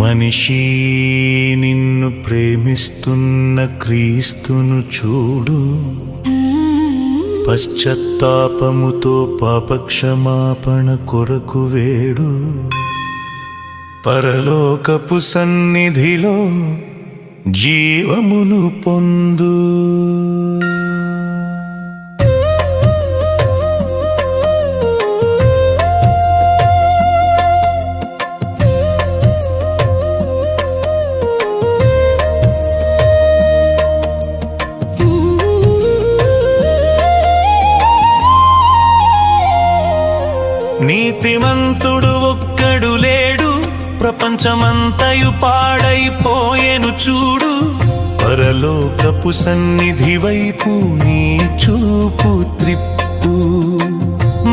మనిషి నిన్ను ప్రేమిస్తున్న క్రీస్తును చూడు, పశ్చాత్తాపముతో పాపక్షమాపణ కొరకు వేడు, పరలోకపు సన్నిధిలో జీవమును పొందు. నీతిమంతుడు ఒక్కడు లేడు, ప్రపంచమంతయు పాడైపోయెను చూడు, పరలోకపు సన్నిధి వైపు నీ చూపు త్రిప్పు.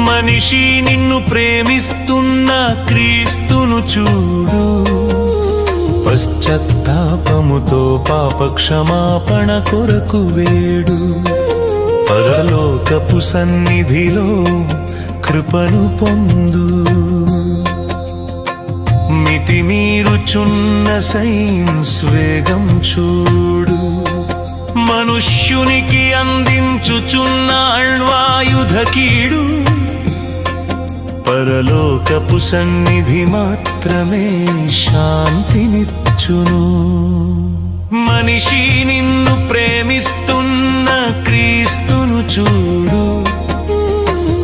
మనిషి నిన్ను ప్రేమిస్తున్న క్రీస్తును చూడు, పశ్చాత్తాపముతో పాపక్షమాపణ కొరకు వేడు, పరలోకపు సన్నిధిలో కృపను పొందు. మితిమీరుచున్న సైన్స్ వేగం చూడు, మనుష్యునికి అందించుచున్న అణ్వాయుధ కీడు, పరలోకపు సన్నిధి మాత్రమే శాంతినిచ్చును. మనిషి నిన్ను ప్రేమిస్తున్న క్రీస్తును చూడు,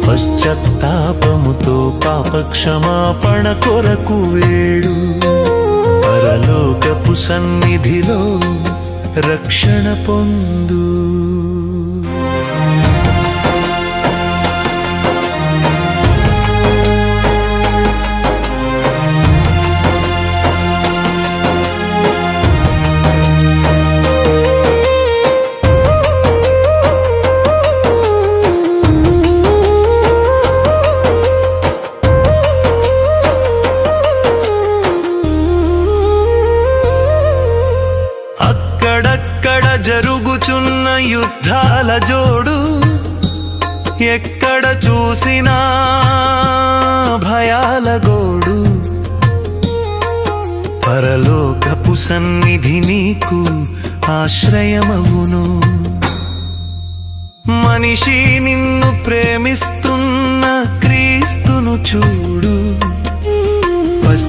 పశ్చాత్తాపముతో పాపక్షమాపణ కొరకు వేడు, పరలోకపు సన్నిధిలో రక్షణ పొందు. అక్కడక్కడ జరుగుచున్న యుద్ధాల జోడు, ఎక్కడ చూసినా భయాల గోడు, పరలోకపు సన్నిధి నీకు ఆశ్రయమవును. మనిషి నిన్ను ప్రేమిస్తున్న క్రీస్తును చూడు,